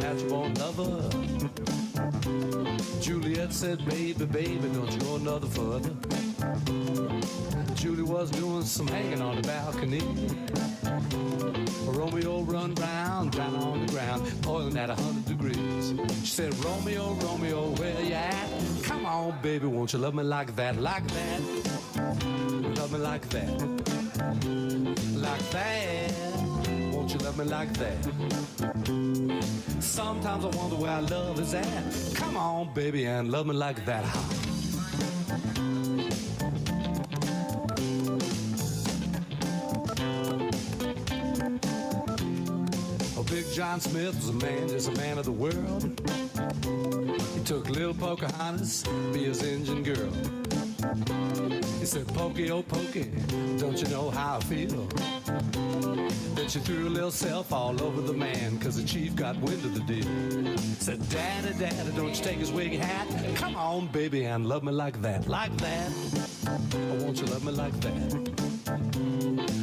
natural-born lover. Juliet said, baby, baby, don't you go another further. Julie was doing some hanging on the balcony. Romeo run round, down on the ground, boiling at 100 degrees. She said, Romeo, Romeo, where you at? Come on, baby, won't you love me like that, like that? Love me like that, like that. Won't you love me like that? Sometimes I wonder where our love is at. Come on, baby, and love me like that. Big John Smith was a man, just a man of the world. He took little Pocahontas, be his Indian girl. He said, Pokey, oh Pokey, don't you know how I feel? Then she threw her little self all over the man, cause the chief got wind of the deal. Said, Daddy, Daddy, don't you take his wig hat? Come on, baby, and love me like that, like that. Oh, won't you love me like that?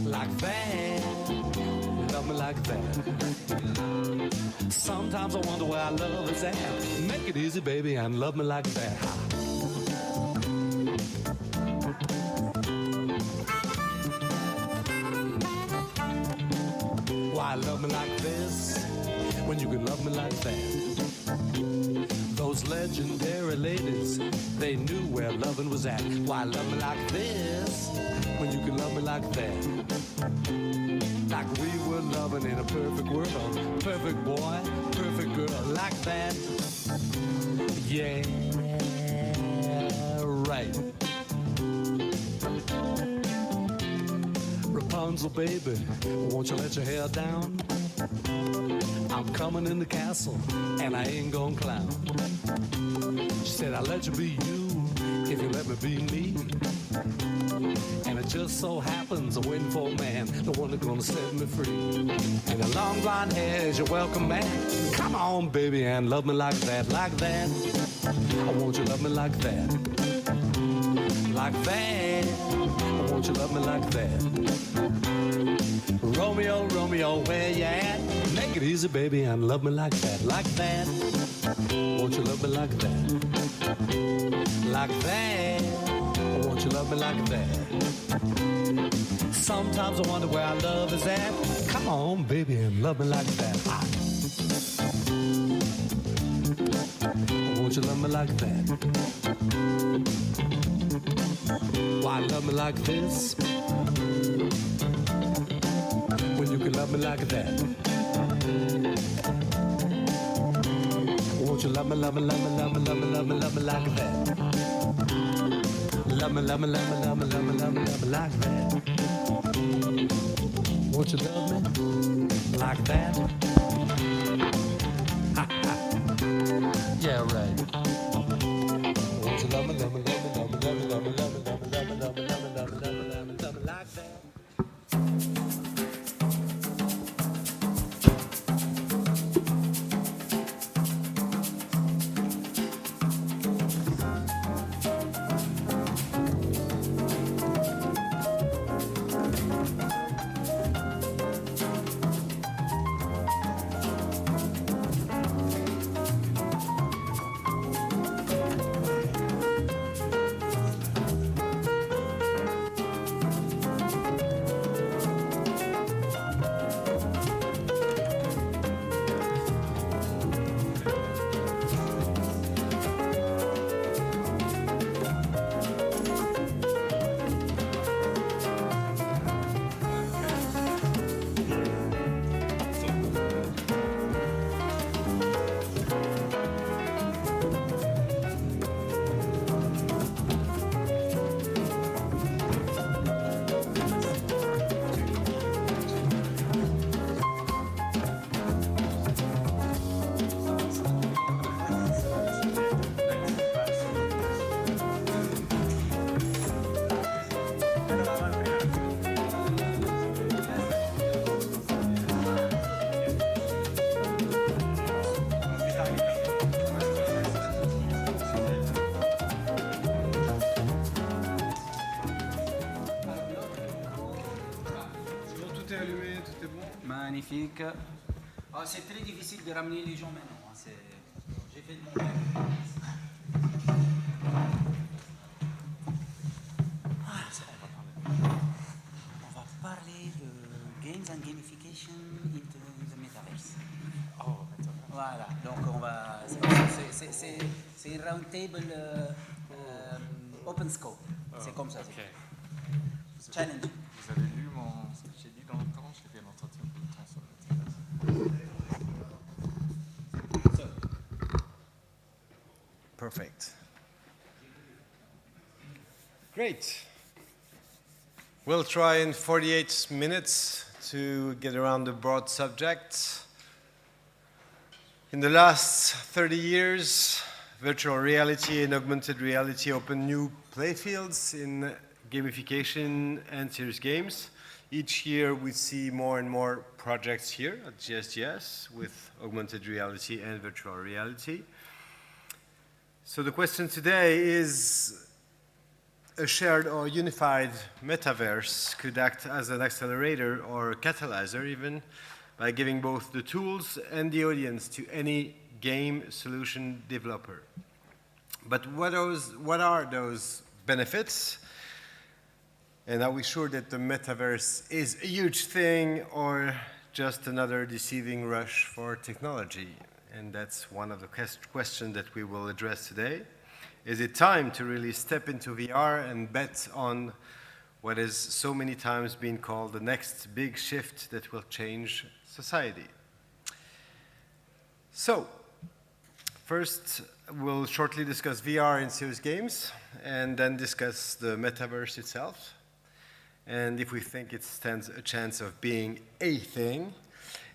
Like that. Love me like that. Sometimes I wonder where our love is at. Make it easy, baby, and love me like that. Why love me like this when you can love me like that? Those legendary ladies, they knew where loving was at. Why love me like this when you can love me like that? Like we were loving in a perfect world. Perfect boy, perfect girl, like that. Yeah, right. Rapunzel, baby, won't you let your hair down? I'm coming in the castle, and I ain't gonna clown. She said, I'll let you be you, if you let me be me. And it just so happens I'm waiting for a man, the one that's gonna set me free. And the long blonde hair is your welcome man. Come on, baby, and love me like that, like that. I want you to love me like that, like that. I want you to love me like that. Romeo, Romeo, where you at? Make it easy, baby, and love me like that, like that. Won't you love me like that, like that? Won't you love me like that? Sometimes I wonder where our love is at. Come on, baby, and love me like that. Won't you love me like that? Why love me like this when you can love me like that? Won't you love me, love me, love me, love me, love me, love me, love me like that? Love me, love me, love me, love me, love me, love me, love me like that. Won't you love me like that? Ha, ha. Yeah, right. Won't you love me, love me, love me, love me, love me, love me, love me, love me, love me, love me, love me, love me, love me, love me, love me like that? Magnifique. Ah, c'est très difficile de ramener les gens maintenant. Hein. J'ai fait de mon mieux. On va parler de games and gamification in the metaverse. Oh, metaverse. Voilà, donc on va. C'est une roundtable open scope. C'est comme ça. Okay. Challenge. Vous avez lu ce que j'ai dit dans le temps? J'ai fait un entretien pour le temps sur le metaverse. Perfect. Great. We'll try in 48 minutes to get around the broad subject. In the last 30 years, virtual reality and augmented reality opened new playfields in gamification and serious games. Each year we see more and more projects here at GSGS with augmented reality and virtual reality. So the question today is, a shared or unified metaverse could act as an accelerator or catalyzer even, by giving both the tools and the audience to any game solution developer. But what are those benefits? And are we sure that the metaverse is a huge thing or just another deceiving rush for technology? And that's one of the questions that we will address today. Is it time to really step into VR and bet on what is so many times been called the next big shift that will change society? So, first we'll shortly discuss VR in serious games and then discuss the metaverse itself and if we think it stands a chance of being a thing,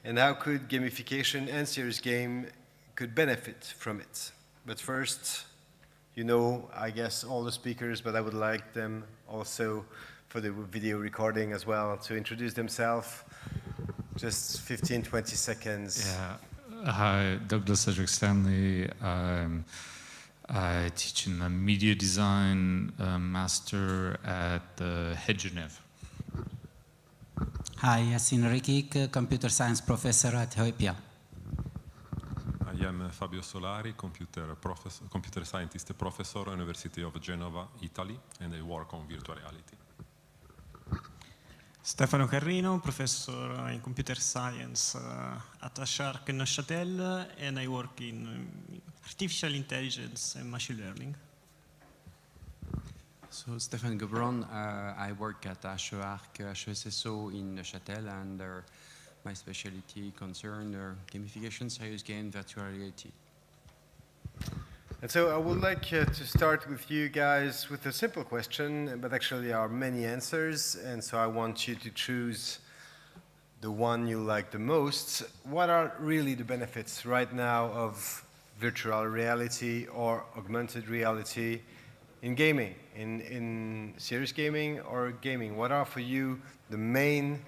and how could gamification and serious game could benefit from it. But first, you know, I guess all the speakers, but I would like them also for the video recording as well to introduce themselves. Just 15, 20 seconds. Yeah. Hi, Dr. Cedric Stanley. I teach in a media design master at the HEPIA Geneva. Hi, Yassine Rekik, computer science professor at HEPIA. I am Fabio Solari, computer scientist professor at University of Genova, Italy, and I work on virtual reality. Stefano Carrino, professor in computer science at Shark Neuchâtel, and I work in artificial intelligence and machine learning. So Stéphane Gobron, I work at HESSO in Neuchâtel, and my specialty concerns gamification, serious game, virtual reality. And so I would like to start with you guys with a simple question, but actually there are many answers, and so I want you to choose the one you like the most. What are really the benefits right now of virtual reality or augmented reality in gaming, in serious gaming or gaming? What are for you the main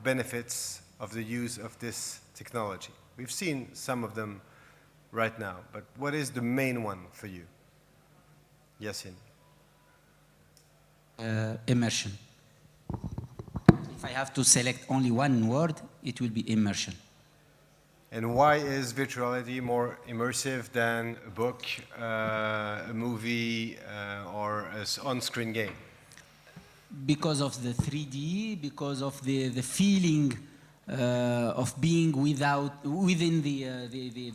benefits of the use of this technology? We've seen some of them right now, but what is the main one for you? Yassine. Immersion. If I have to select only one word, it will be immersion. And why is virtuality more immersive than a book, a movie, or an on-screen game? Because of the 3D, because of the feeling of being within the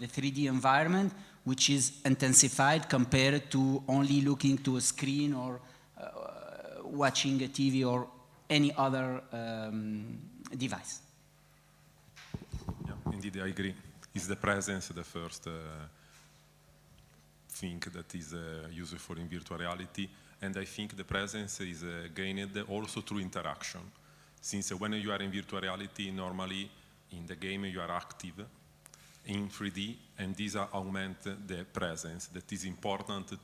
3D environment, which is intensified compared to only looking to a screen or watching a TV or any other device. Yeah, indeed, I agree. Is the presence the first thing that is useful in virtual reality? And I think the presence is gained also through interaction. Since when you are in virtual reality, normally in the game you are active in 3D, and these augment the presence that is important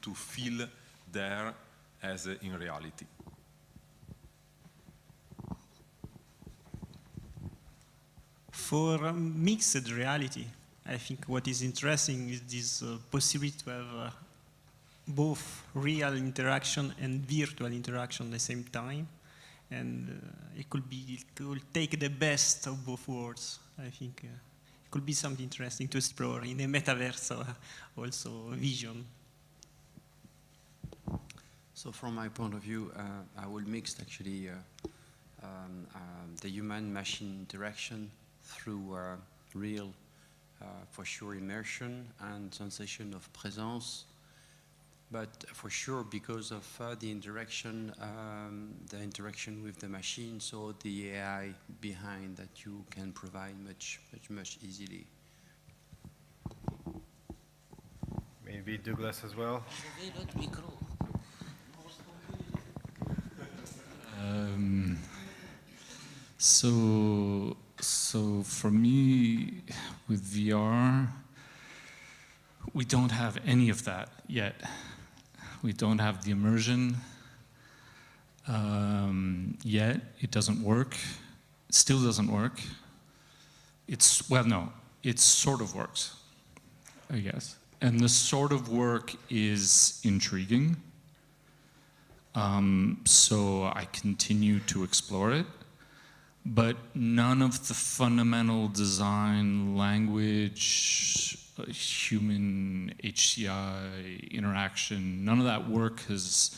to feel there as in reality. For mixed reality, I think what is interesting is this possibility to have both real interaction and virtual interaction at the same time. and it could take the best of both worlds. I think it could be something interesting to explore in a metaverse also vision. So from my point of view, I will mix actually the human-machine interaction through real, for sure, immersion and sensation of presence. But for sure, because of the interaction with the machine, so the AI behind that you can provide much easily. Maybe Douglas as well. So for me, with VR, we don't have any of that yet. We don't have the immersion yet. It doesn't work. It still doesn't work. It sort of works, I guess. And the sort of work is intriguing. So I continue to explore it. But none of the fundamental design, language, human HCI interaction, none of that work has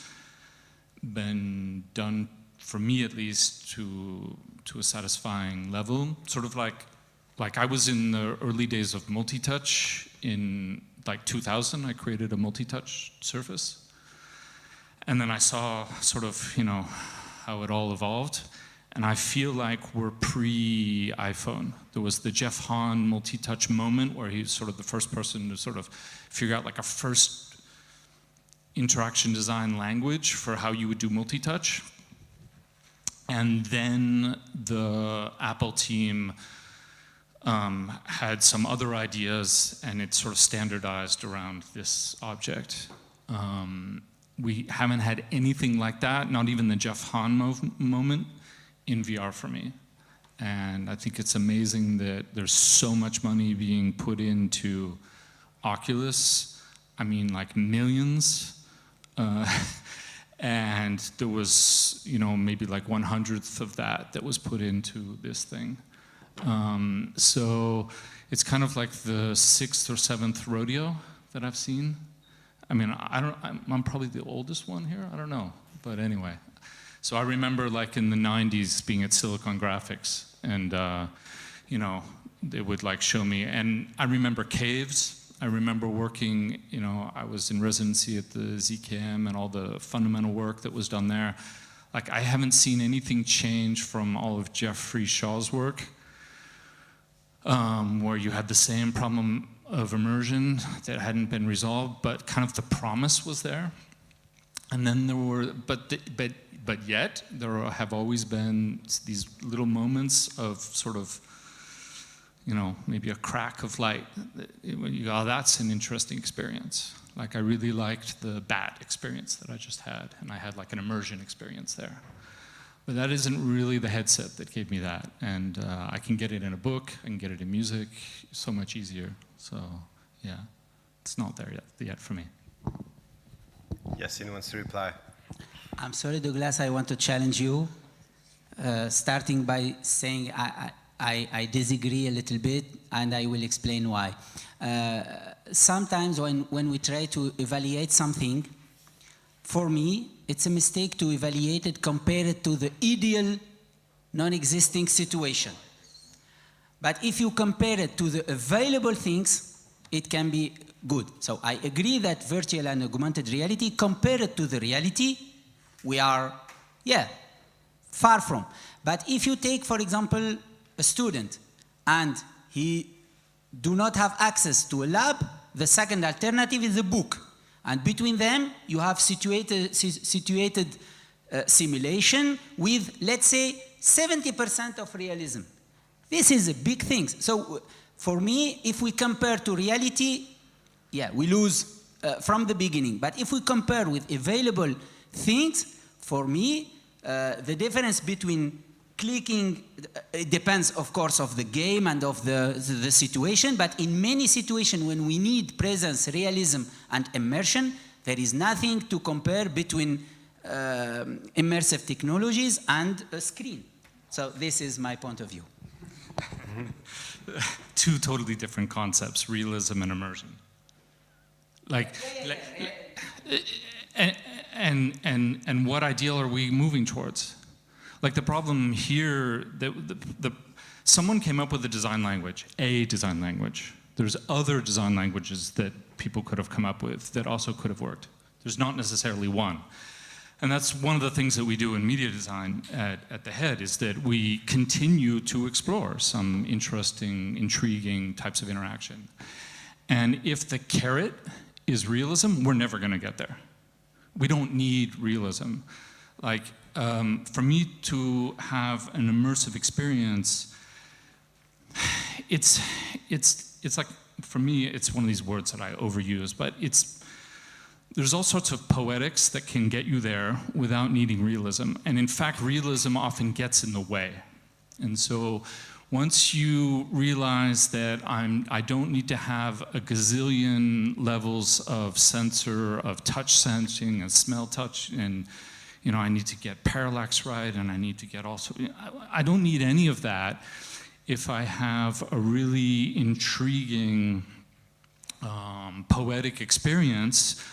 been done, for me at least, to a satisfying level. Sort of like I was in the early days of multi-touch in like 2000, I created a multi-touch surface. And then I saw sort of, how it all evolved. And I feel like we're pre-iPhone. There was the Jeff Hahn multi-touch moment where he was sort of the first person to sort of figure out like a first interaction design language for how you would do multi-touch. And then the Apple team had some other ideas and it sort of standardized around this object. We haven't had anything like that, not even the Jeff Hahn moment in VR for me. And I think it's amazing that there's so much money being put into Oculus. I mean, like millions. And there was, maybe like 1/100th of that was put into this thing. So it's kind of like the 6th or 7th rodeo that I've seen. I mean, I'm probably the oldest one here. I don't know, but anyway. So I remember like in the 90s being at Silicon Graphics and, they would like show me. And I remember caves. I remember working, I was in residency at the ZKM and all the fundamental work that was done there. Like I haven't seen anything change from all of Jeffrey Shaw's work, where you had the same problem of immersion that hadn't been resolved, but kind of the promise was there. And then there were, but yet, there have always been these little moments of sort of, maybe a crack of light. You go, oh, that's an interesting experience. Like I really liked the bat experience that I just had, and I had like an immersion experience there. But that isn't really the headset that gave me that. And I can get it in a book, I can get it in music, so much easier. So, yeah, it's not there yet for me. Yassine wants to reply. I'm sorry, Douglas, I want to challenge you, starting by saying I disagree a little bit, and I will explain why. Sometimes when we try to evaluate something, for me, it's a mistake to evaluate it, compare it to the ideal non-existing situation. But if you compare it to the available things, it can be good. So I agree that virtual and augmented reality, compared to the reality, we are, far from. But if you take, for example, a student and he do not have access to a lab, the second alternative is a book. And between them, you have situated simulation with, let's say, 70% of realism. This is a big thing. So for me, if we compare to reality, we lose from the beginning. But if we compare with available things, for me, the difference between clicking, it depends, of course, of the game and of the situation, but in many situations when we need presence, realism, and immersion, there is nothing to compare between immersive technologies and a screen. So this is my point of view. Two totally different concepts, realism and immersion. And what ideal are we moving towards? Like the problem here, someone came up with a design language. There's other design languages that people could have come up with that also could have worked. There's not necessarily one. And that's one of the things that we do in media design at the head, is that we continue to explore some interesting, intriguing types of interaction. And if the carrot is realism, we're never going to get there. We don't need realism. Like, for me to have an immersive experience, it's like, for me, it's one of these words that I overuse, but there's all sorts of poetics that can get you there without needing realism. And in fact, realism often gets in the way. And so once you realize that I don't need to have a gazillion levels of sensor, of touch sensing and smell touch, and I need to get parallax right, and I need to get also, I don't need any of that if I have a really intriguing, poetic experience.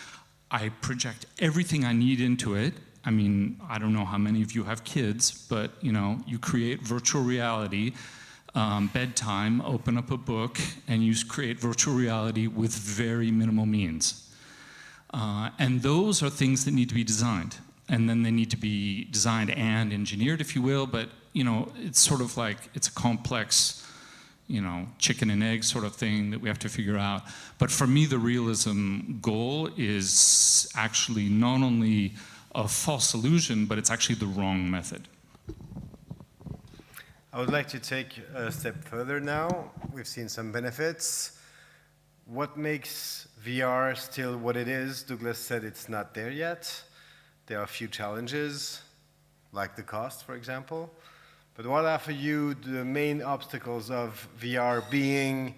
I project everything I need into it. I mean, I don't know how many of you have kids, but you create virtual reality, bedtime, open up a book, and you create virtual reality with very minimal means. And those are things that need to be designed. And then they need to be designed and engineered, if you will, but it's sort of like, it's a complex, chicken and egg sort of thing that we have to figure out. But for me, the realism goal is actually not only a false illusion, but it's actually the wrong method. I would like to take a step further now. We've seen some benefits. What makes VR still what it is? Douglas said it's not there yet. There are a few challenges, like the cost, for example. But what are for you the main obstacles of VR being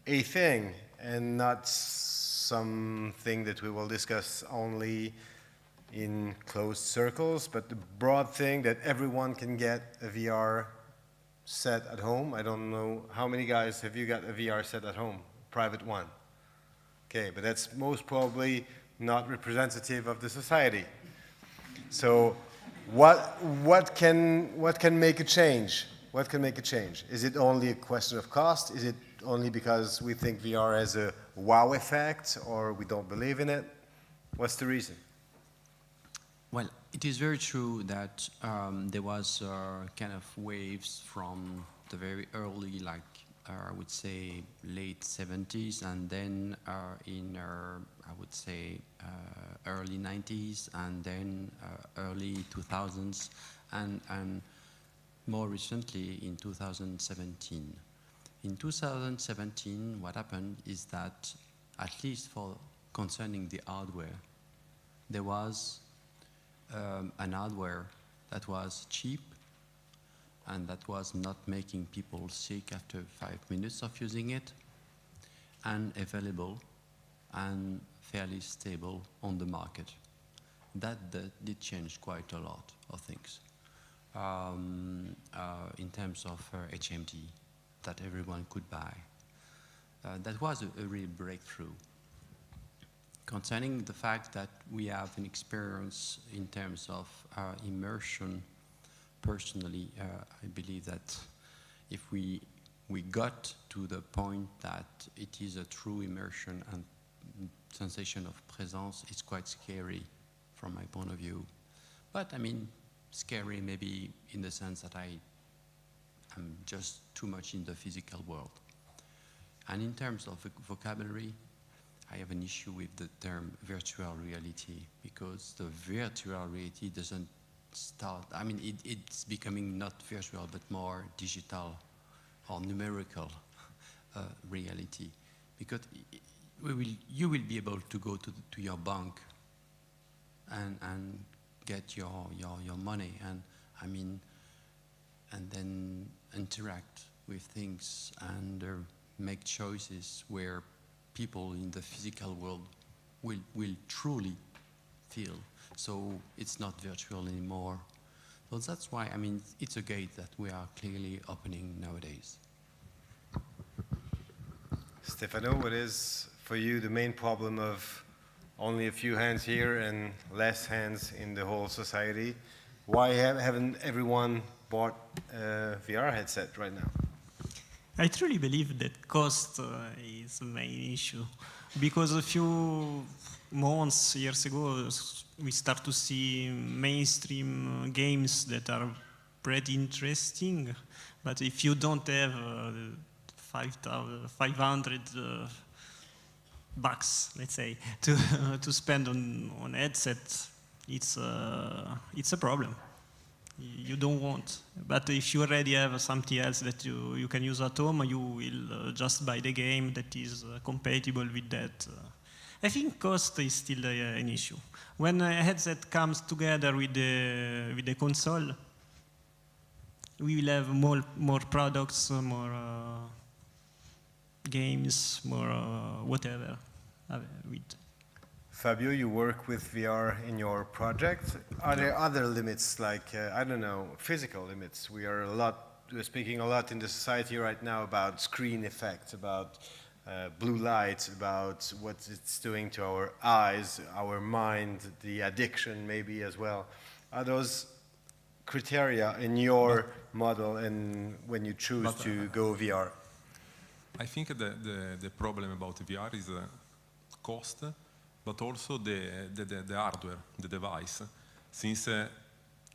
a thing and not something that we will discuss only in closed circles, but the broad thing that everyone can get a VR set at home? I don't know, how many guys have you got a VR set at home? Private one. Okay, but that's most probably not representative of the society. So what can make a change? What can make a change? Is it only a question of cost? Is it only because we think VR has a wow effect, or we don't believe in it? What's the reason? Well, it is very true that there was kind of waves from the very early, like I would say late 70s, and then in I would say early 90s, and then early 2000s, and more recently in 2017. In 2017, what happened is that, at least for concerning the hardware, there was an hardware that was cheap and that was not making people sick after 5 minutes of using it, and available and fairly stable on the market. That did change quite a lot of things in terms of HMD that everyone could buy. That was a real breakthrough. Concerning the fact that we have an experience in terms of immersion, personally, I believe that if we got to the point that it is a true immersion and sensation of presence, it's quite scary from my point of view. But I mean, scary maybe in the sense that I am just too much in the physical world. And in terms of vocabulary, I have an issue with the term virtual reality, because the virtual reality doesn't start, I mean, it's becoming not virtual, but more digital or numerical reality. Because you will be able to go to your bank and get your money, and I mean, and then interact with things and make choices where people in the physical world will truly feel. So it's not virtual anymore. So that's why, I mean, it's a gate that we are clearly opening nowadays. Stefano, what is for you the main problem of only a few hands here and less hands in the whole society? Why haven't everyone bought a VR headset right now? I truly believe that cost is the main issue, because a few months, years ago, we start to see mainstream games that are pretty interesting, but if you don't have 500 bucks, let's say, to spend on headset, it's a problem. You don't want. But if you already have something else that you can use at home, you will just buy the game that is compatible with that. I think cost is still an issue. When a headset comes together with the console, we will have more products, more games, more whatever. With. Fabio, you work with VR in your project. Are there other limits, like, I don't know, physical limits? We're speaking a lot in the society right now about screen effects, about blue light, about what it's doing to our eyes, our mind, the addiction maybe as well. Are those criteria in your model and when you choose to go VR? I think the problem about VR is cost, but also the hardware, the device. Since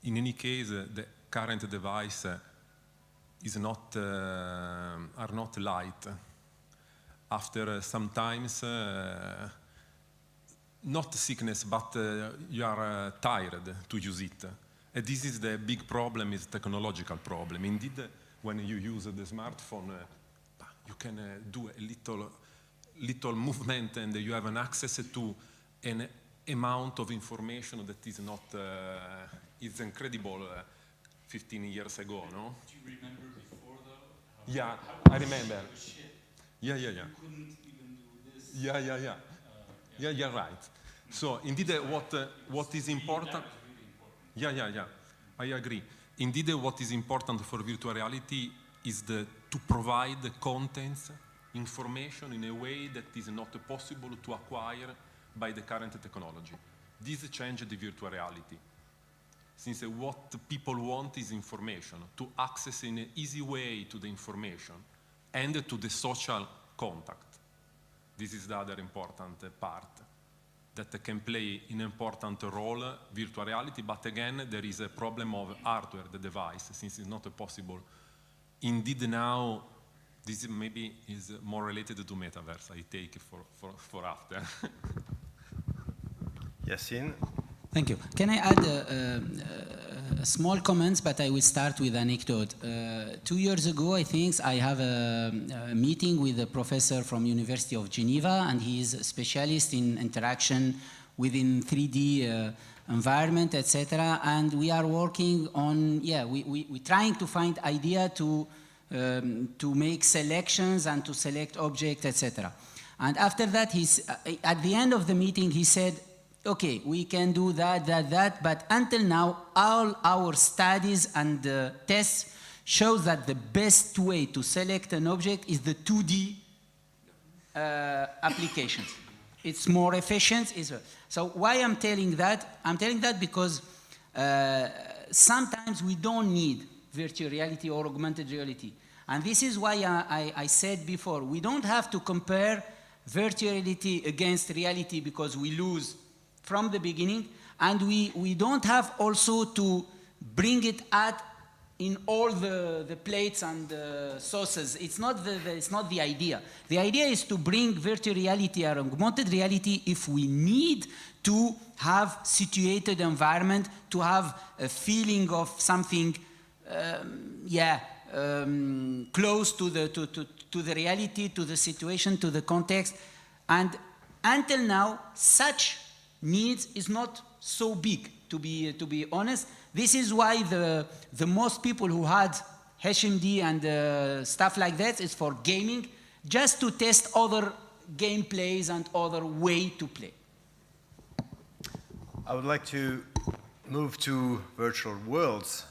in any case, the current device are not light. After sometimes, not sickness, but you are tired to use it. And this is the big problem, is technological problem. Indeed, when you use the smartphone, you can do a little movement and you have an access to an amount of information that is not, it's incredible 15 years ago, no? Do you remember before though? Yeah, I remember. Yeah. You couldn't even do this. Yeah. Yeah, you're right. So indeed, what is important? Yeah. I agree. Indeed, what is important for virtual reality is to provide the contents, information in a way that is not possible to acquire by the current technology. This changed the virtual reality. Since what people want is information, to access in an easy way to the information and to the social contact. This is the other important part that can play an important role, virtual reality, but again, there is a problem of hardware, the device, since it's not possible. Indeed now, this maybe is more related to metaverse, I take it for after. Yassine? Thank you. Can I add a small comments, but I will start with an anecdote. 2 years ago, I think, I have a meeting with a professor from University of Geneva, and he is a specialist in interaction within 3D environment, etc. And we are working on, we're trying to find idea to make selections and to select objects, etc. And after that, at the end of the meeting, he said, okay, we can do that, but until now, all our studies and tests show that the best way to select an object is the 2D applications. It's more efficient. So why I'm telling that? I'm telling that because sometimes we don't need virtual reality or augmented reality. And this is why I said before, we don't have to compare virtual reality against reality because we lose from the beginning, and we don't have also to bring it in all the plates and sauces. It's not the idea. The idea is to bring virtual reality or augmented reality if we need to have situated environment, to have a feeling of something, close to the reality, to the situation, to the context. And until now, such needs is not so big, to be honest. This is why the most people who had HMD and stuff like that is for gaming, just to test other gameplays and other way to play. I would like to move to virtual worlds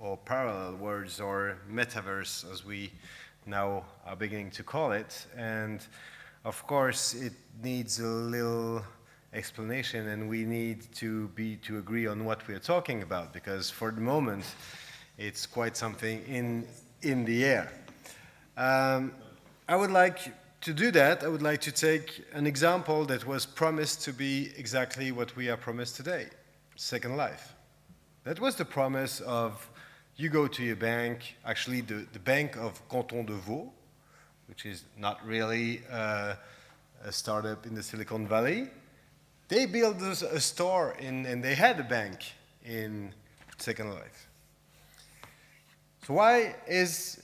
or parallel worlds or metaverse as we now are beginning to call it. And of course it needs a little explanation, and we need to agree on what we are talking about, because for the moment it's quite something in the air. I would like to do that. I would like to take an example that was promised to be exactly what we are promised today, Second Life. That was the promise of, you go to your bank, actually the Bank of Canton de Vaud, which is not really a startup in the Silicon Valley. They built a store and they had a bank in Second Life. So why is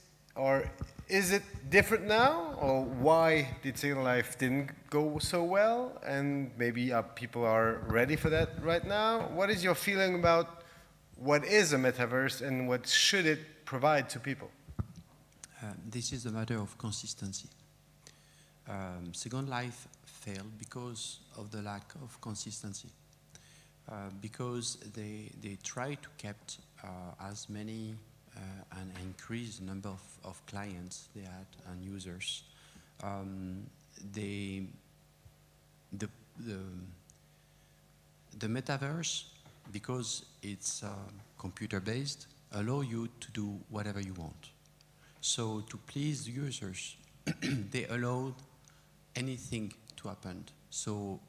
it different now, or why did Second Life didn't go so well, and maybe people are ready for that right now? What is your feeling about what is a metaverse and what should it provide to people? This is a matter of consistency. Second Life failed because of the lack of consistency. Because they tried to keep as many and increase the number of clients they had and users. The metaverse, because it's computer-based, allow you to do whatever you want. So to please the users, they allowed anything to happen. So,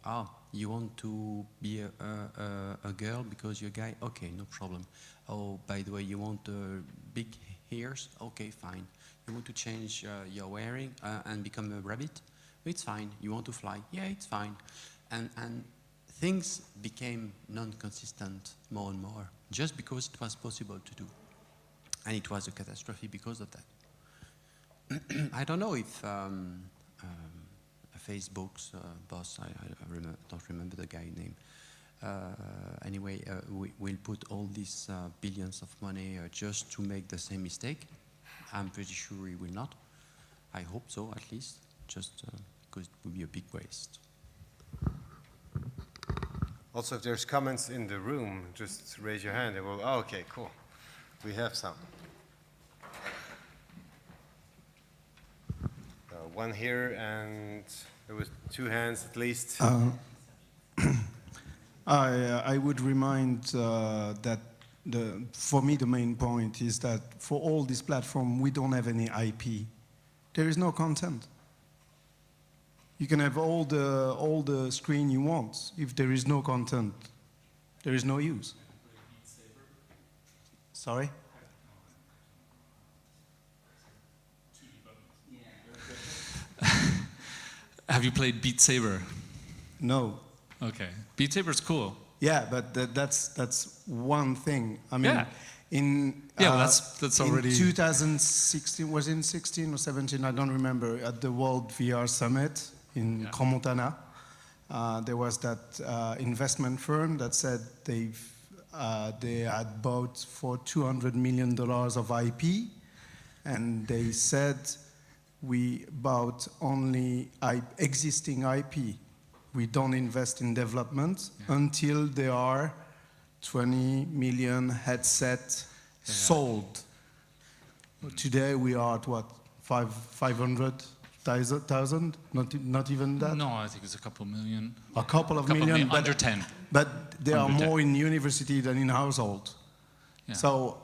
you want to be a girl because you're a guy? Okay, no problem. Oh, by the way, you want big hairs? Okay, fine. You want to change your wearing and become a rabbit? It's fine. You want to fly? Yeah, it's fine. And things became non-consistent more and more, just because it was possible to do. And it was a catastrophe because of that. I don't know if Facebook's boss, I don't remember the guy's name. Anyway, we'll put all these billions of money just to make the same mistake. I'm pretty sure he will not. I hope so, at least, just because it would be a big waste. Also, if there's comments in the room, just raise your hand and we'll, okay, cool. We have some. One here, and there was 2 hands at least. I would remind that for me the main point is that for all this platform we don't have any IP. There is no content. You can have all the screen you want. If there is no content, there is no use. Sorry? Have you played Beat Saber? No. Okay. Beat Saber's cool. Yeah, but that's one thing. I mean, yeah. That's already. In 2016, was it 16 or 17? I don't remember. At the World VR Summit in Crans-Montana, there was that investment firm that said they had bought for $200 million of IP, and they said, we bought only existing IP. We don't invest in development until there are 20 million headsets sold. Today we are at what, 500,000? Not even that? No, I think it's a couple million. A couple of million, under 10. But there are Under 10. more in university than in household. Yeah. So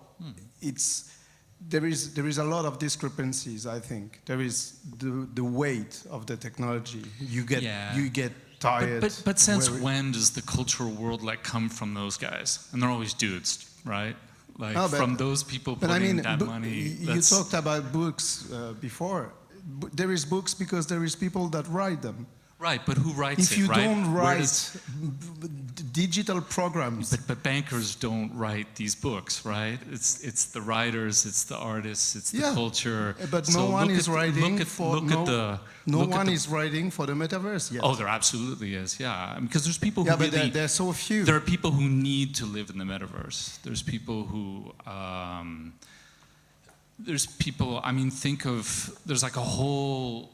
there is a lot of discrepancies, I think. There is the weight of the technology. You get tired. But since when does the cultural world come from those guys? And they're always dudes, right? From those people putting that money. You talked about books before. There is books because there is people that write them. Right, but who writes it, right? If you don't write digital programs. But bankers don't write these books, right? It's the writers, it's the artists, it's the culture. But no one is writing for the metaverse yet. Oh, there absolutely is, yeah. Because there's people who but there are so few. There are people who need to live in the metaverse. There's people who... there's people, I mean, there's like a whole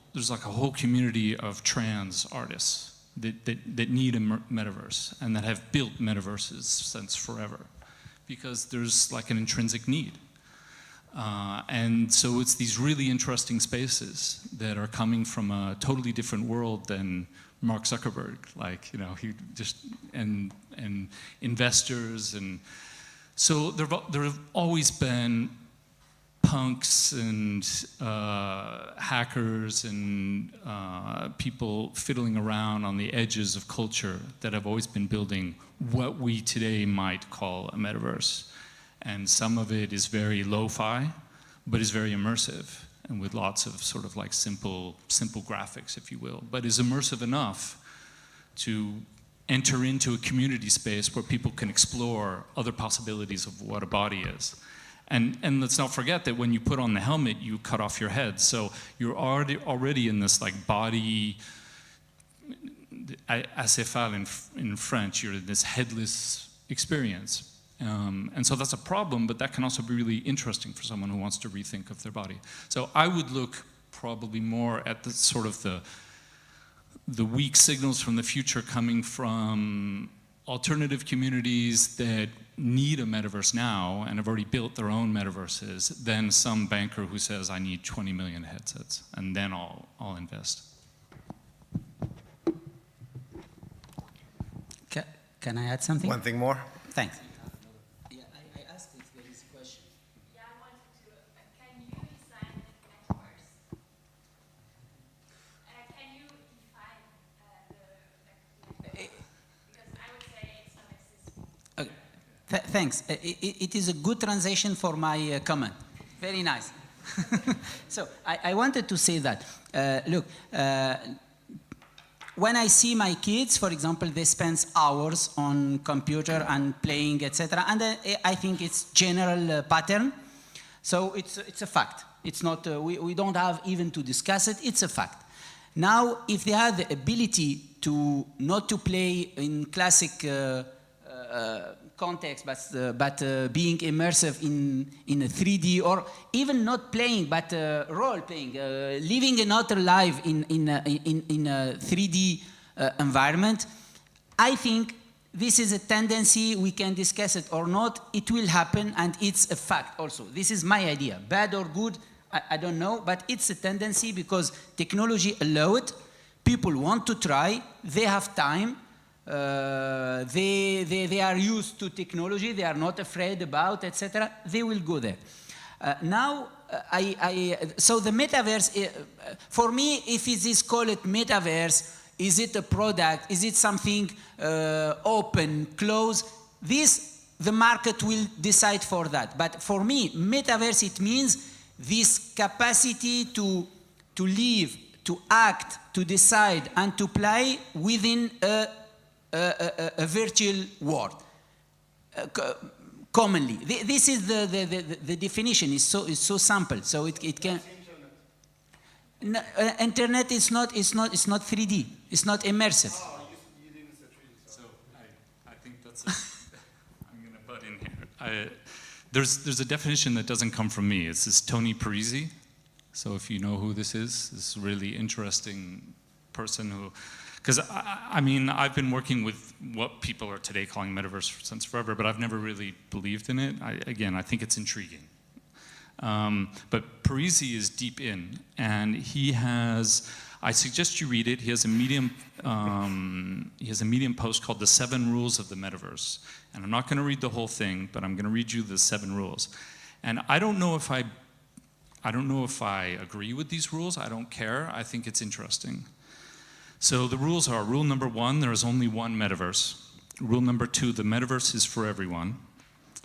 community of trans artists that need a metaverse and that have built metaverses since forever, because there's like an intrinsic need. And so it's these really interesting spaces that are coming from a totally different world than Mark Zuckerberg, like, you know, he just, and investors. And so there have always been punks and hackers and people fiddling around on the edges of culture that have always been building what we today might call a metaverse. And some of it is very lo-fi, but is very immersive, and with lots of sort of like simple graphics, if you will, but is immersive enough to enter into a community space where people can explore other possibilities of what a body is. And let's not forget that when you put on the helmet, you cut off your head. So you're already in this like body, acéphale in French, you're in this headless experience. And so that's a problem, but that can also be really interesting for someone who wants to rethink of their body. So I would look probably more at the sort of the weak signals from the future coming from alternative communities that need a metaverse now and have already built their own metaverses than some banker who says, I need 20 million headsets, and then I'll invest. Can I add something? One thing more. Thanks. Yeah, I asked if there is a question. Yeah, I wanted to, can you design the metaverse? Can you define because I would say it's not existing. Okay. Thanks. It is a good transition for my comment. Very nice. So I wanted to say that, look, when I see my kids, for example, they spend hours on computer and playing, etc., and I think it's general pattern. So it's a fact. It's not, we don't have even to discuss it, it's a fact. Now, if they have the ability to not to play in classic context, but being immersive in a 3D, or even not playing, but role playing, living another life in a 3D environment, I think this is a tendency. We can discuss it or not. It will happen, and it's a fact also. This is my idea. Bad or good, I don't know, but it's a tendency because technology allows it. People want to try. They have time. They are used to technology, they are not afraid about, etc. They will go there. Now, so the metaverse, for me, if it is called metaverse, is it a product, is it something open, closed? This, the market will decide for that. But for me, metaverse, it means this capacity to live, to act, to decide, and to play within a virtual world. Commonly, this is the definition. Is so simple. So it can. No, internet is not 3D. It's not immersive. Oh, you didn't say 3D. So I think that's. I'm going to butt in here. There's a definition that doesn't come from me. It's this Tony Parisi. So if you know who this is really interesting person who. Because, I mean, I've been working with what people are today calling metaverse since forever, but I've never really believed in it. I think it's intriguing. But Parisi is deep in, and he has, I suggest you read it. He has a Medium post called The 7 Rules of the Metaverse. And I'm not going to read the whole thing, but I'm going to read you the 7 rules. And I don't know if I agree with these rules. I don't care. I think it's interesting. So the rules are, rule number 1, there is only one metaverse. Rule number 2, the metaverse is for everyone.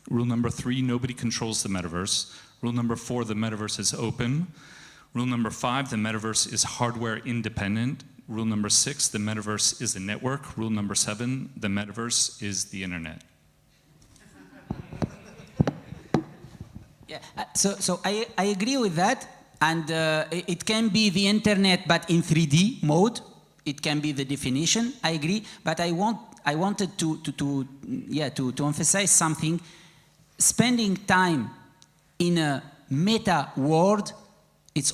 Rule number 3, nobody controls the metaverse. Rule number 4, the metaverse is open. Rule number 5, the metaverse is hardware independent. Rule number 6, the metaverse is a network. Rule number 7, the metaverse is the internet. Yeah, so I agree with that, and it can be the internet, but in 3D mode. It can be the definition. I agree, but I wanted to emphasize something. Spending time in a meta world, has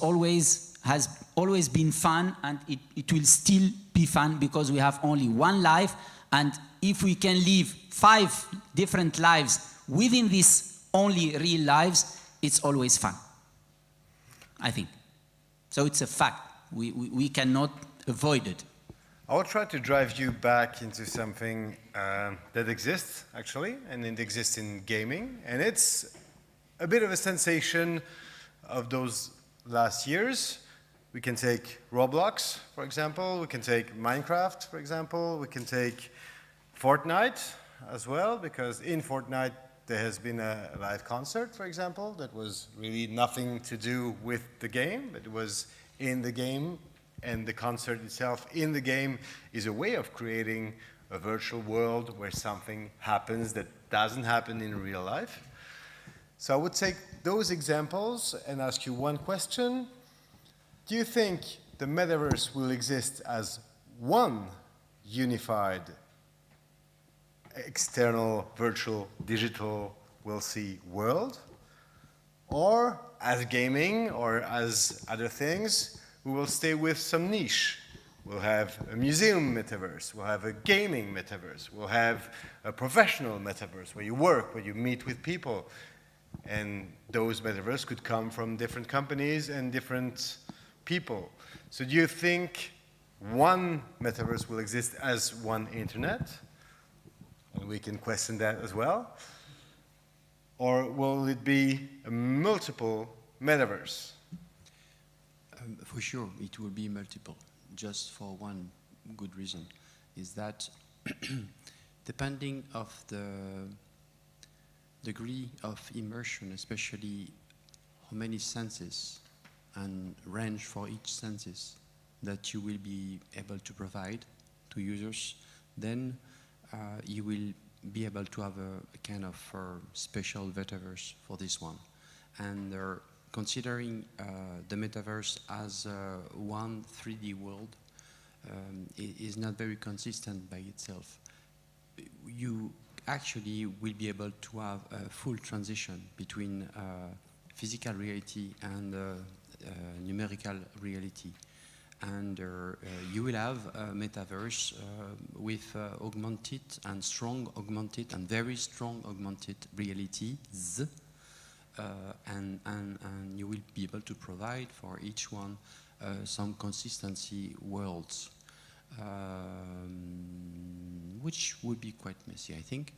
always been fun, and it will still be be fun because we have only one life, and if we can live 5 different lives within these only real lives, it's always fun, I think. So it's a fact. We cannot avoid it. I will try to drive you back into something that exists, actually, and it exists in gaming. And it's a bit of a sensation of those last years. We can take Roblox, for example. We can take Minecraft, for example. We can take Fortnite as well, because in Fortnite there has been a live concert, for example, that was really nothing to do with the game, but it was in the game, and the concert itself in the game is a way of creating a virtual world where something happens that doesn't happen in real life. So I would take those examples and ask you one question. Do you think the metaverse will exist as one unified external, virtual, digital, we'll see, world? Or as gaming or as other things, we will stay with some niche. We'll have a museum metaverse, we'll have a gaming metaverse, we'll have a professional metaverse where you work, where you meet with people. And those metaverse could come from different companies and different people. So do you think one metaverse will exist as one internet? And we can question that as well. Or will it be a multiple metaverse? For sure, it will be multiple, just for one good reason, is that depending of the degree of immersion, especially how many senses and range for each senses that you will be able to provide to users, then you will be able to have a kind of special metaverse for this one. And considering the metaverse as one 3D world is not very consistent by itself. You actually will be able to have a full transition between physical reality and numerical reality. And you will have a metaverse with augmented and strong augmented and very strong augmented realities. And you will be able to provide for each one some consistency worlds, which would be quite messy, I think.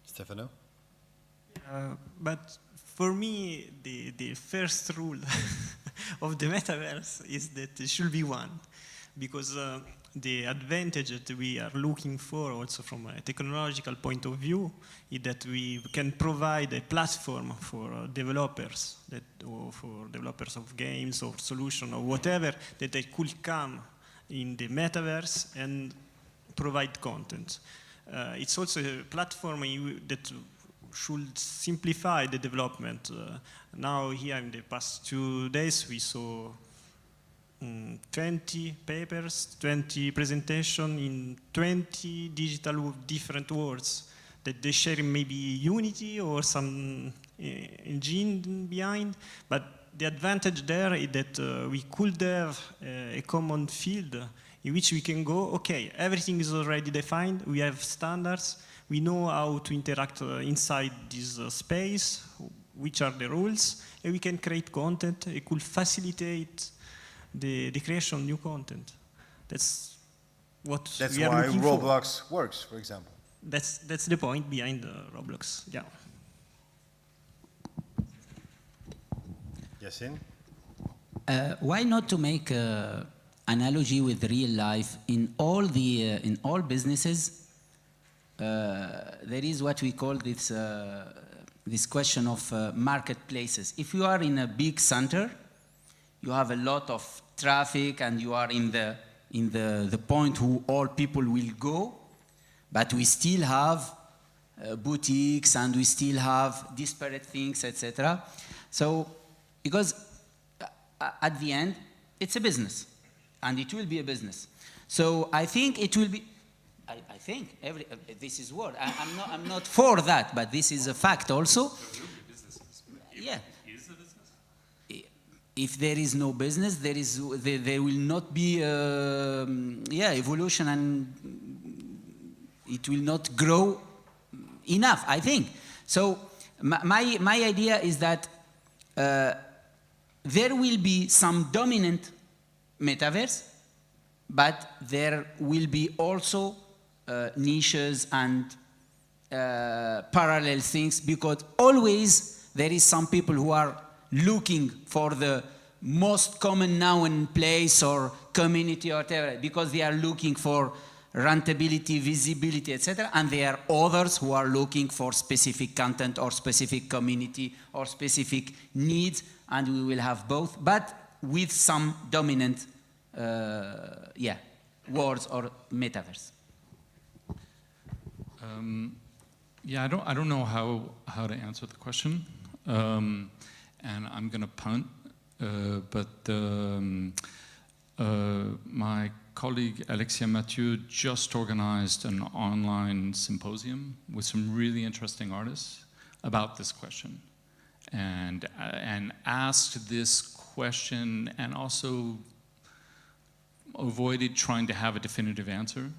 Stefano? But for me, the first rule of the metaverse is that it should be one, because the advantage that we are looking for also from a technological point of view is that we can provide a platform for developers, or for developers of games or solution or whatever, that they could come in the metaverse and provide content. It's also a platform that should simplify the development. Now here in the past 2 days we saw 20 papers, 20 presentations in 20 digital different worlds that they share maybe Unity or some engine behind, but the advantage there is that we could have a common field in which we can go, okay, everything is already defined, we have standards, we know how to interact inside this space, which are the rules, and we can create content. It could facilitate the creation of new content. That's what we are looking for. That's why Roblox works, for example. That's the point behind Roblox, yeah. Yassine? Why not to make an analogy with real life? In all businesses, there is what we call this question of marketplaces. If you are in a big center, you have a lot of traffic and you are in the point where all people will go, but we still have boutiques and we still have disparate things, etc. So, because at the end, it's a business, and it will be a business. So I think it will be, I think, this is what, I'm not for that, but this is a fact also. Businesses. Yeah. Is a business? if there is no business, there will not be evolution, and it will not grow enough, I think. So my idea is that there will be some dominant metaverse, but there will be also niches and parallel things, because always there is some people who are looking for the most common known place or community or whatever, because they are looking for rentability, visibility, etc. And there are others who are looking for specific content or specific community or specific needs, and we will have both, but with some dominant words or metaverse. Yeah, I don't know how to answer the question, and I'm going to punt, but my colleague Alexia Mathieu just organized an online symposium with some really interesting artists about this question, and asked this question and also avoided trying to have a definitive answer.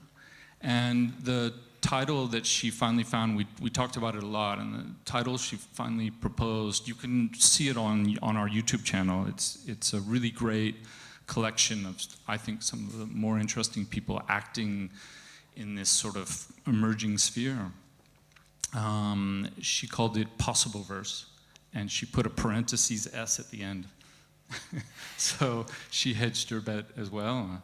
And the title that she finally found, we talked about it a lot, and the title she finally proposed, you can see it on our YouTube channel. It's a really great collection of, I think, some of the more interesting people acting in this sort of emerging sphere. She called it Possible Verse, and she put a parentheses S at the end. So she hedged her bet as well.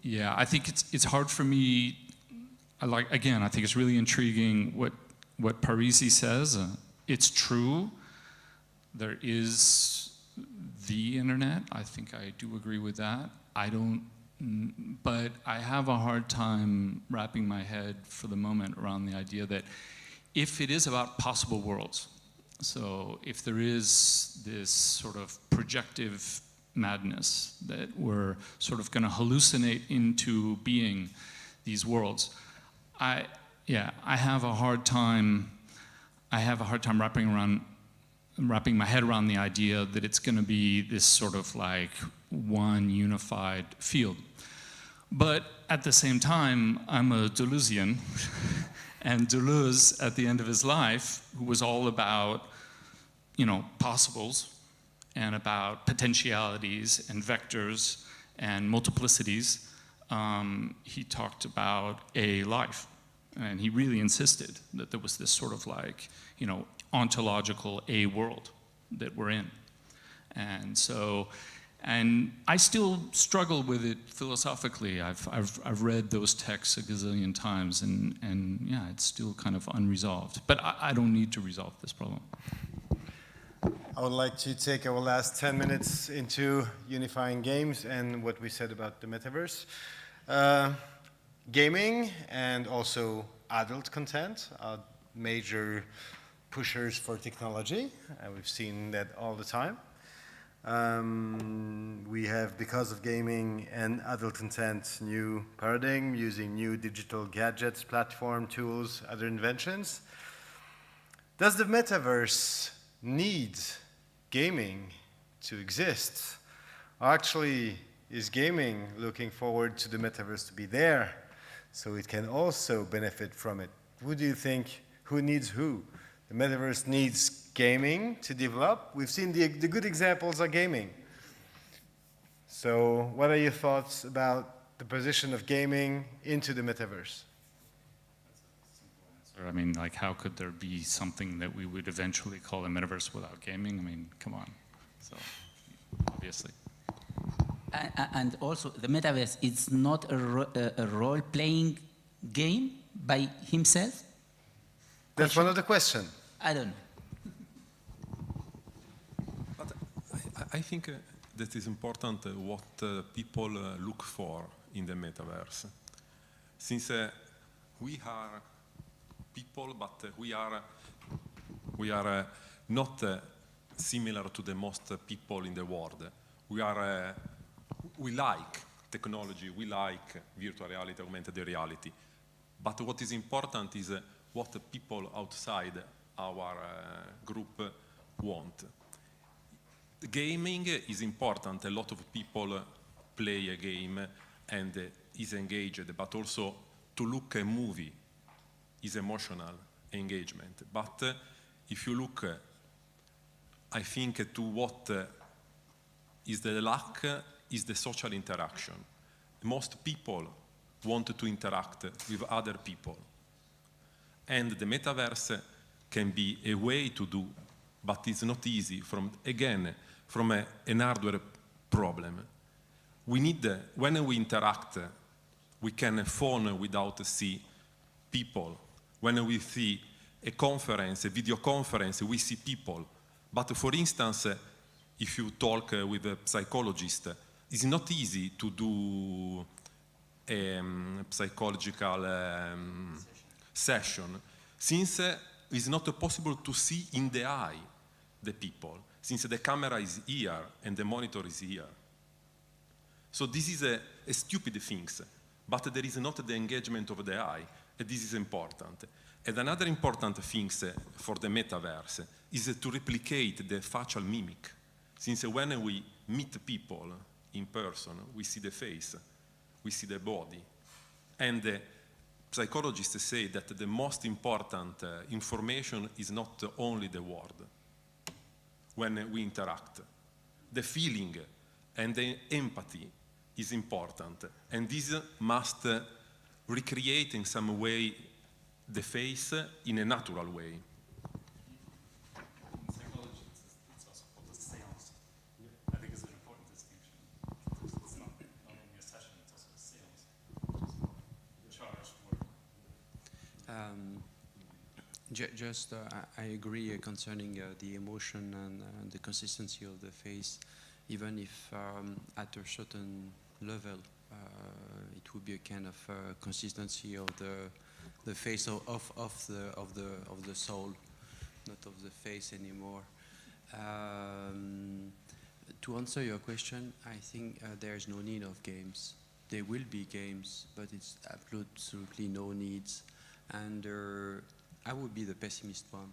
Yeah, I think it's hard for me. I think it's really intriguing what Parisi says. It's true. There is the internet. I think I do agree with that. But I have a hard time wrapping my head for the moment around the idea that if it is about possible worlds, so if there is this sort of projective madness that we're sort of going to hallucinate into being these worlds, I have a hard time wrapping my head around the idea that it's going to be this sort of like one unified field. But at the same time, I'm a Deleuzian, and Deleuze, at the end of his life, who was all about, possibles and about potentialities and vectors and multiplicities, he talked about a life. And he really insisted that there was this sort of like, ontological a world that we're in. And so, and I still struggle with it philosophically. I've read those texts a gazillion times, and yeah, it's still kind of unresolved. But I don't need to resolve this problem. I would like to take our last 10 minutes into unifying games and what we said about the metaverse. Gaming and also adult content are major pushers for technology. We've seen that all the time. We have, because of gaming and adult content, new paradigm using new digital gadgets, platform, tools, other inventions. Does the metaverse need gaming to exist? Or actually, is gaming looking forward to the metaverse to be there so it can also benefit from it? Who do you think, who needs who? The metaverse needs gaming to develop. We've seen the good examples are gaming. So what are your thoughts about the position of gaming into the metaverse? I mean, like, how could there be something that we would eventually call a metaverse without gaming? I mean, come on. So, obviously. And also, the metaverse is not a role-playing game by himself? That's one of the questions. I don't know. But I think that is important what people look for in the metaverse. Since we are people, but we are not similar to the most people in the world. We like technology, we like virtual reality, augmented reality. But what is important is what the people outside our group want. gaming is important. A lot of people play a game and is engaged, but also to look a movie is emotional engagement. But if you look, I think, to what is the lack is the social interaction. Most people want to interact with other people. And the metaverse can be a way to do, but it's not easy from an hardware problem. We need, when we interact, we can phone without see people. When we see a conference, a video conference, we see people. But for instance, if you talk with a psychologist, it's not easy to do a psychological session, since it's not possible to see in the eye the people, since the camera is here and the monitor is here. So this is a stupid thing, but there is not the engagement of the eye, and this is important. And another important thing for the metaverse is to replicate the facial mimic, since when we meet people in person, we see the face, we see the body. And psychologists say that the most important information is not only the word when we interact. The feeling and the empathy is important, and this must recreate in some way the face in a natural way. In psychology, it's also called a seance. I think it's an important distinction. It's not only a session, it's also a seance. Charged work. I agree concerning the emotion and the consistency of the face, even if at a certain level it would be a kind of consistency of the face of the soul, not of the face anymore. To answer your question, I think there is no need of games. There will be games, but it's absolutely no needs. And I would be the pessimist one.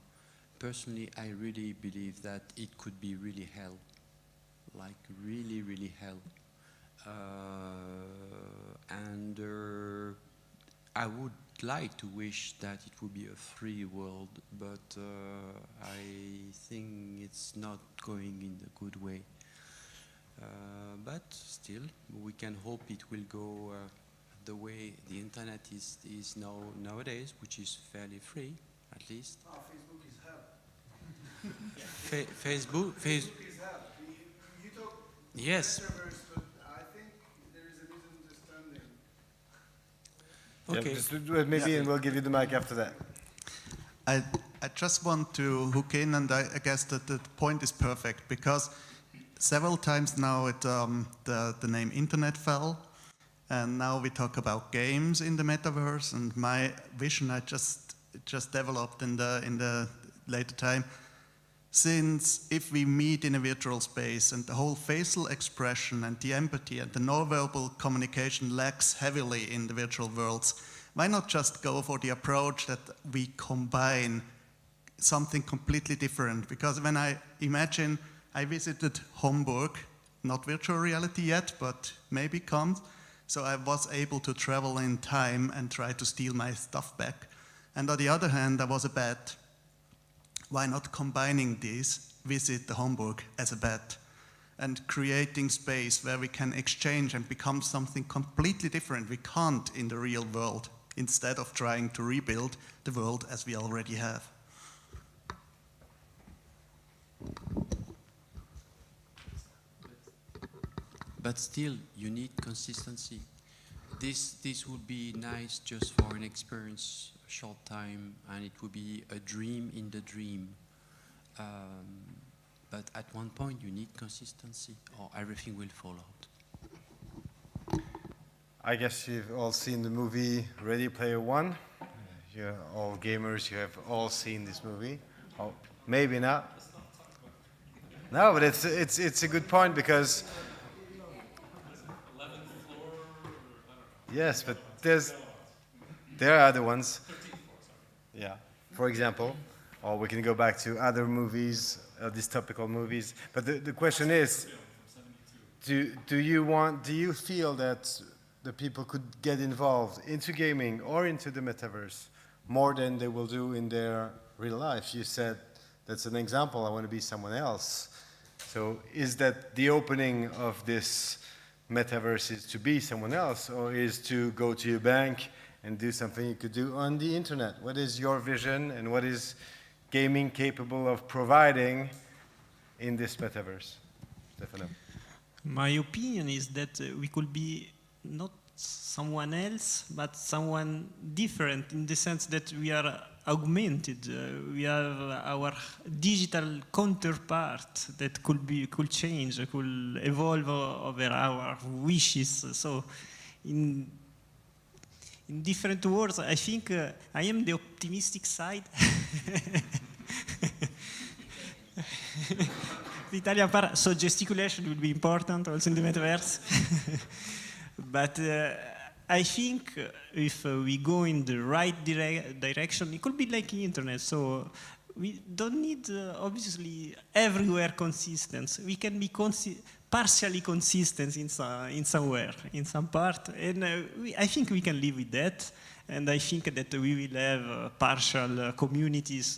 Personally, I really believe that it could be really hell, like really, really hell. And I would like to wish that it would be a free world, but I think it's not going in a good way. But still, we can hope it will go the way the internet is nowadays, which is fairly free, at least. Oh, Facebook is hell. Facebook is hell. You talk yes. metaverse, but I think there is a misunderstanding. Okay. Yeah, just do it maybe, and we'll give you the mic after that. I just want to hook in, and I guess that the point is perfect, because several times now the name internet fell, and now we talk about games in the metaverse, and my vision I just developed in the later time. Since if we meet in a virtual space and the whole facial expression and the empathy and the nonverbal communication lacks heavily in the virtual worlds, why not just go for the approach that we combine something completely different? Because when I imagine I visited Hamburg, not virtual reality yet, but maybe comes, so I was able to travel in time and try to steal my stuff back. And on the other hand, there was a bet. Why not combining this, visit the Hamburg as a bet, and creating space where we can exchange and become something completely different we can't in the real world, instead of trying to rebuild the world as we already have. But still, you need consistency. This would be nice just for an experience, a short time, and it would be a dream in the dream. But at one point, you need consistency, or everything will fall out. I guess you've all seen the movie Ready Player One. You're all gamers, you have all seen this movie. Oh, maybe not. No, but it's a good point, because yes, but there are other ones. Yeah, for example. or we can go back to other movies, these topical movies. But the question is, do you feel that the people could get involved into gaming or into the metaverse more than they will do in their real life? You said that's an example, I want to be someone else. So is that the opening of this metaverse is to be someone else, or is to go to your bank and do something you could do on the internet? What is your vision, and what is gaming capable of providing in this metaverse? Stefano. My opinion is that we could be not someone else, but someone different, in the sense that we are augmented. We have our digital counterpart that could change, could evolve over our wishes. So, in different words, I think I am the optimistic side. The Italian part, so gesticulation will be important also in the metaverse. But I think if we go in the right direction, it could be like the internet. So we don't need, obviously, everywhere consistency. We can be partially consistent in somewhere, in some part. And I think we can live with that. And I think that we will have partial communities.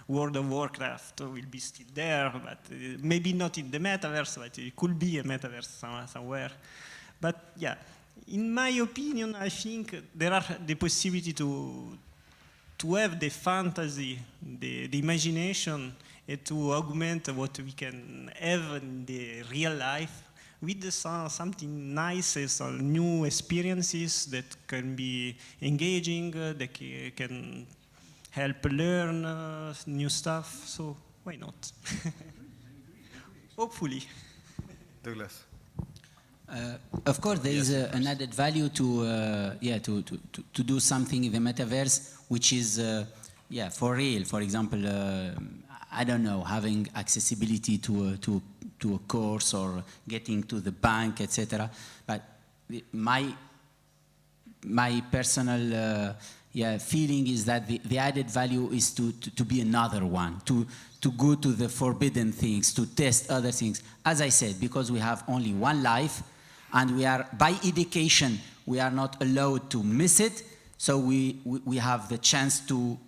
World of Warcraft will be still there, but maybe not in the metaverse, but it could be a metaverse somewhere. But yeah, in my opinion, I think there are the possibility to have the fantasy, the imagination, to augment what we can have in the real life with something nice, some new experiences that can be engaging, that can help learn new stuff. So why not? Hopefully. Douglas. Of course, there is an added value to do something in the metaverse, which is for real. For example, I don't know, having accessibility to a course or getting to the bank, etc. But my personal feeling is that the added value is to be another one, to go to the forbidden things, to test other things. As I said, because we have only one life, and we are, by education, we are not allowed to miss it, so we have the chance to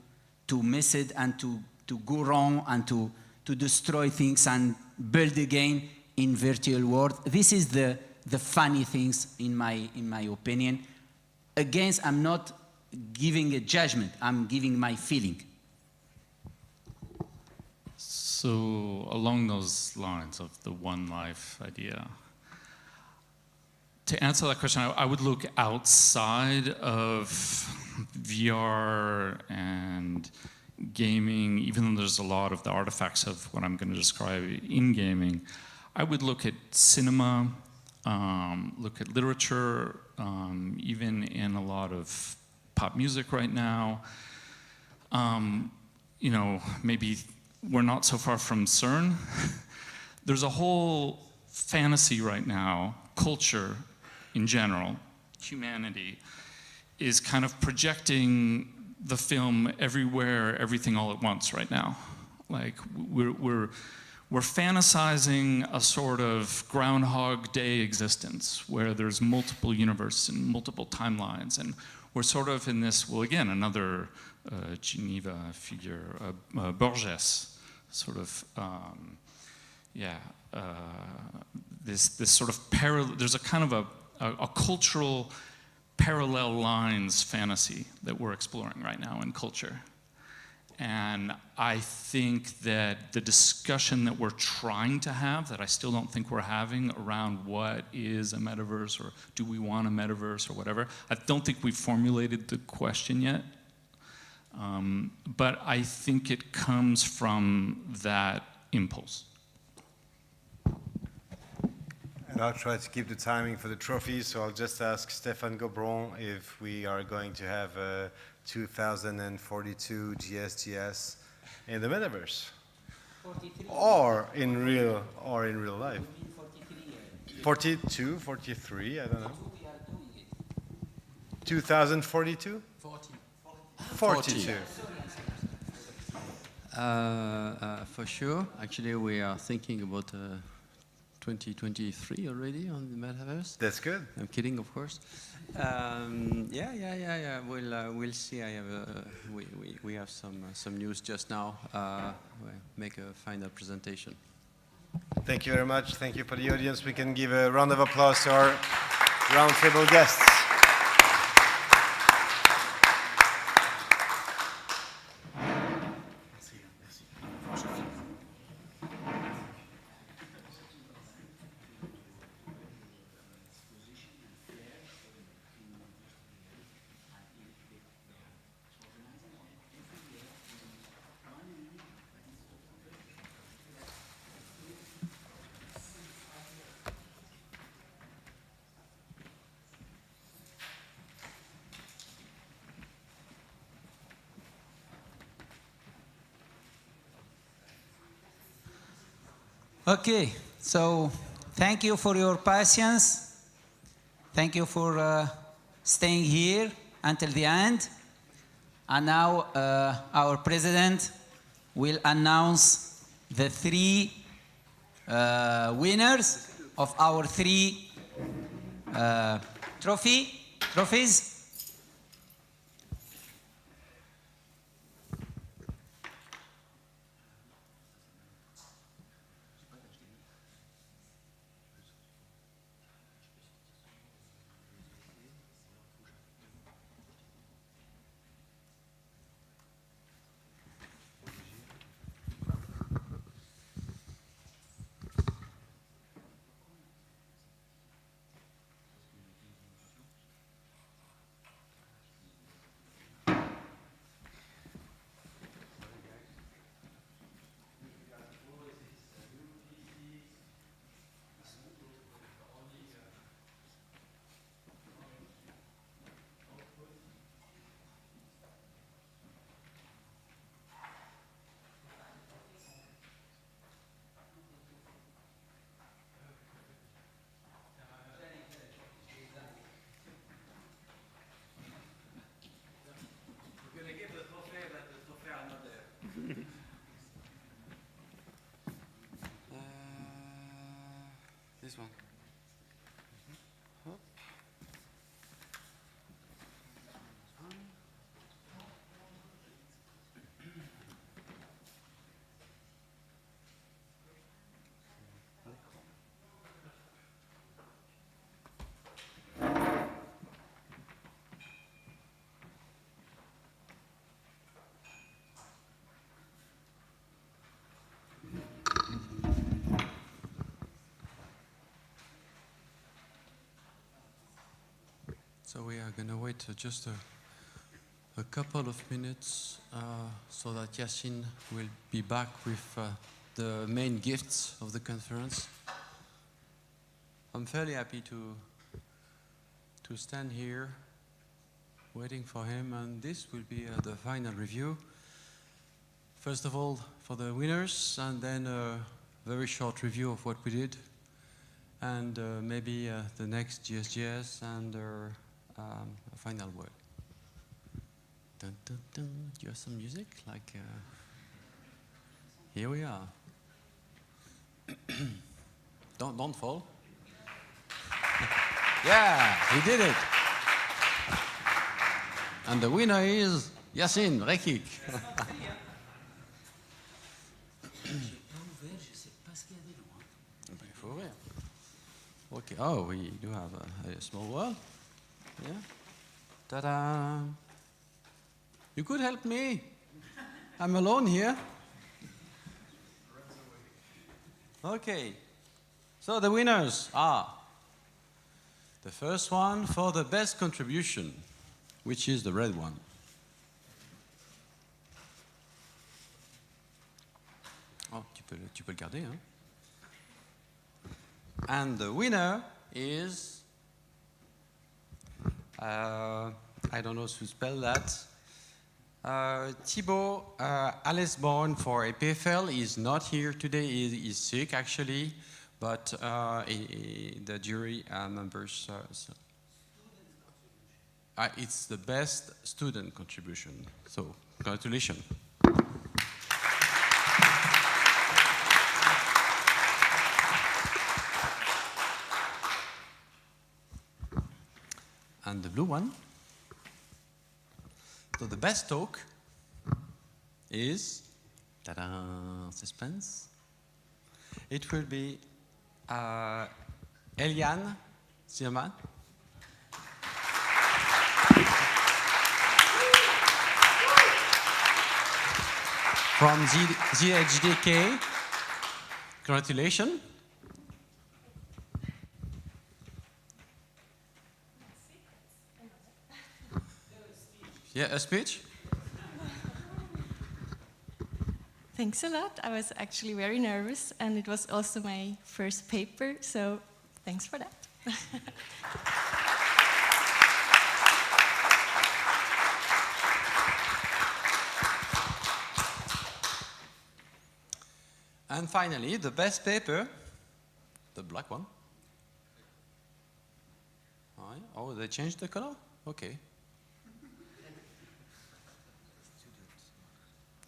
miss it and to go wrong and to destroy things and build again in virtual world. This is the funny things in my opinion. Again, I'm not giving a judgment, I'm giving my feeling. So along those lines of the one life idea, to answer that question, I would look outside of VR and gaming, even though there's a lot of the artifacts of what I'm going to describe in gaming. I would look at cinema, look at literature, even in a lot of pop music right now. You know, maybe we're not so far from CERN. There's a whole fantasy right now, culture in general, humanity, is kind of projecting the film everywhere, everything all at once right now. Like we're fantasizing a sort of Groundhog Day existence where there's multiple universes and multiple timelines, and we're sort of in this, well, again, another Geneva figure, Borges, sort of, this sort of parallel, there's a kind of a cultural parallel lines fantasy that we're exploring right now in culture. And I think that the discussion that we're trying to have, that I still don't think we're having around what is a metaverse, or do we want a metaverse or whatever, I don't think we've formulated the question yet. But I think it comes from that impulse. And I'll try to keep the timing for the trophy, so I'll just ask Stéphane Gobron if we are going to have a 2042 GSGS in the metaverse, 43. or in real life. 42, 43, I don't know. 2042? 42. For sure. Actually, we are thinking about 2023 already on the metaverse. That's good. I'm kidding, of course. Yeah. We'll see. We have some news just now. We'll make a final presentation. Thank you very much. Thank you for the audience. We can give a round of applause to our roundtable guests. Okay, so thank you for your patience. Thank you for staying here until the end. And now our president will announce the three winners of our three trophies. This one. Hop. So we are going to wait just a couple of minutes so that Yacine will be back with the main gifts of the conference. I'm fairly happy to stand here waiting for him, and this will be the final review. First of all, for the winners, and then a very short review of what we did, and maybe the next GSGS and a final word. Dun, dun, dun. Do you have some music? Like, here we are. Don't fall. Yeah, he did it. And the winner is Yacine Rekik. Okay. Oh, we do have a small wall. Yeah. Ta-da! You could help me. I'm alone here. Okay. So the winners are the first one for the best contribution, which is the red one. Oh, tu peux le garder, hein? And the winner is, I don't know how to spell that, Thibaut Allesborn for EPFL is not here today. He is sick, actually, but the jury members. It's the best student contribution. So, congratulations. and the blue one. So the best talk is, ta-da, suspense. It will be Eliane Zierman. From GSGS. Congratulations. Yeah, a speech? Thanks a lot. I was actually very nervous, and it was also my first paper, so thanks for that. And finally, the best paper, the black one. Oh, they changed the color? Okay.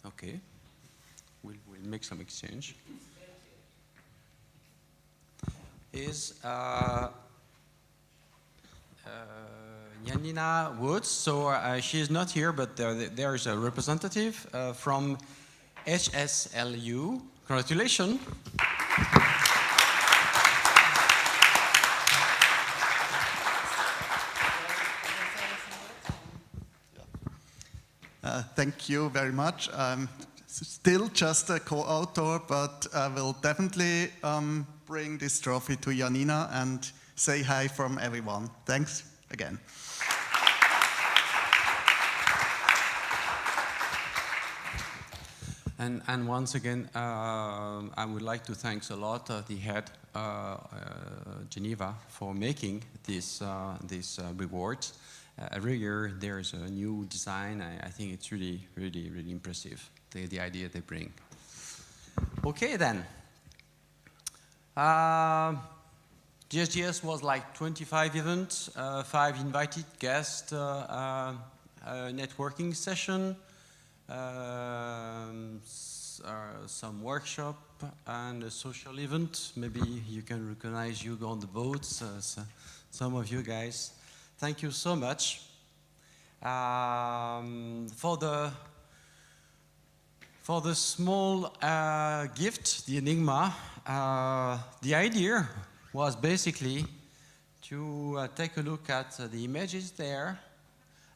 Okay. We'll make some exchange. Is Janina Woods. So she is not here, but there is a representative from HSLU. Congratulations. Thank you very much. I'm still just a co-author, but I will definitely bring this trophy to Janina and say hi from everyone. Thanks again. And once again, I would like to thank a lot the head Geneva for making this reward. Every year there's a new design. I think it's really, really, really impressive, the idea they bring. Okay then. GSGS was like 25 events, 5 invited guests, networking session, some workshop and a social event. Maybe you can recognize you on the boats, some of you guys. Thank you so much. For the small gift, the Enigma, the idea was basically to take a look at the images there,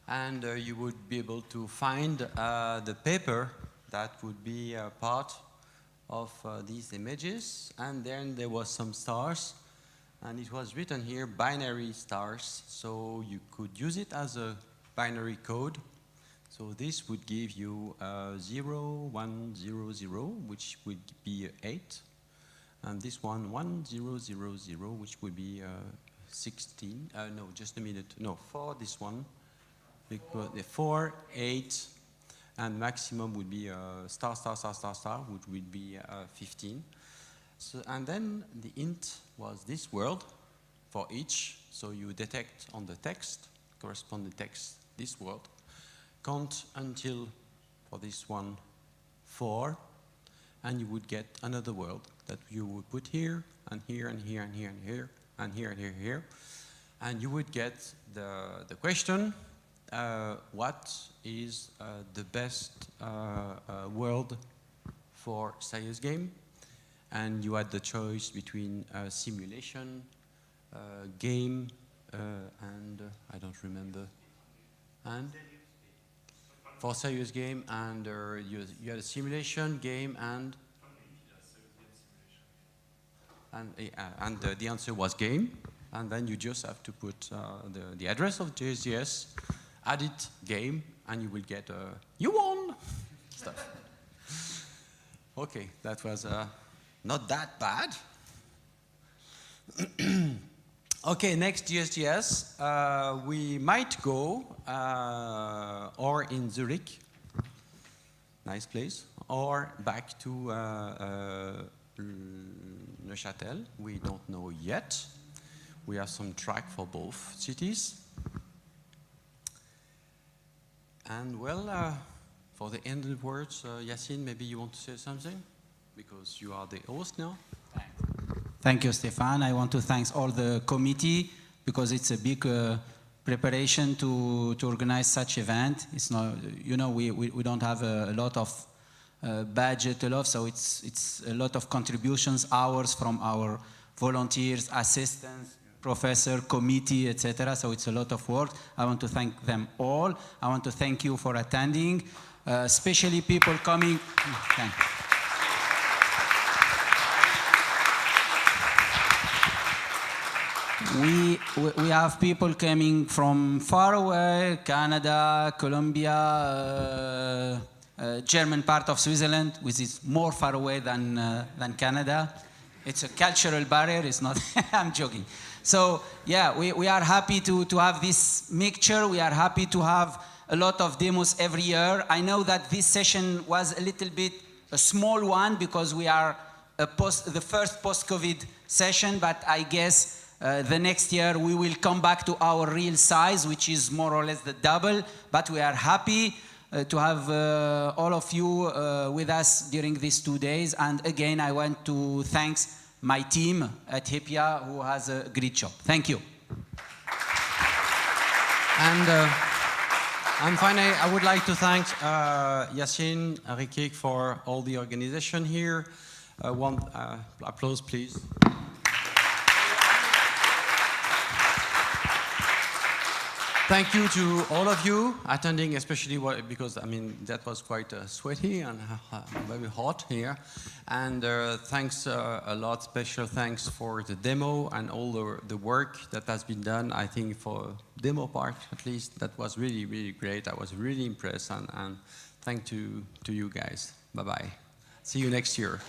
and you would be able to find the paper that would be part of these images. And then there was some stars, and it was written here, binary stars, so you could use it as a binary code. So this would give you 0, 1, 0, 0, which would be 8. And this one, 1, 0, 0, 0, which would be 16. No, just a minute. No, 4, this one. Because the 4, 8, and maximum would be star, star, star, star, star, which would be 15. So, and then the int was this word for each. So you detect on the text, corresponding text, this word. Count until, for this one, 4, and you would get another word that you would put here, and here, and here, and here, and here, and here, and here, and here. And you would get the question, what is the best word for serious game? And you had the choice between simulation, game, and I don't remember. And for serious game, and you had a simulation, game, and the answer was game. And then you just have to put the address of GSGS, add it, game, and you will get you won stuff. Okay, that was not that bad. Okay, next GSGS, we might go or in Zurich, nice place, or back to Neuchâtel. We don't know yet. We have some track for both cities. And well, for the end of the words, Yassine, maybe you want to say something? Because you are the host now. Thank you, Stefan. I want to thank all the committee, because it's a big preparation to organize such event. It's not, you know, we don't have a lot of budget, so it's a lot of contributions, hours from our volunteers, assistants, professor, committee, etc. So it's a lot of work. I want to thank them all. I want to thank you for attending, especially people coming. Thank you. We have people coming from far away, Canada, Colombia, German part of Switzerland, which is more far away than Canada. It's a cultural barrier, it's not, I'm joking. So yeah, we are happy to have this mixture. We are happy to have a lot of demos every year. I know that this session was a little bit a small one because we are the first post-COVID session, but I guess the next year we will come back to our real size, which is more or less the double, but we are happy to have all of you with us during these 2 days. And again, I want to thank my team at HEPIA who has a great job. Thank you. And finally, I would like to thank Yassine, Rikik for all the organization here. One applause, please. Thank you to all of you attending, especially because, I mean, that was quite sweaty and very hot here. And thanks a lot, special thanks for the demo and all the work that has been done. I think for demo part, at least, that was really, really great. I was really impressed, and thank to you guys. Bye-bye. See you next year.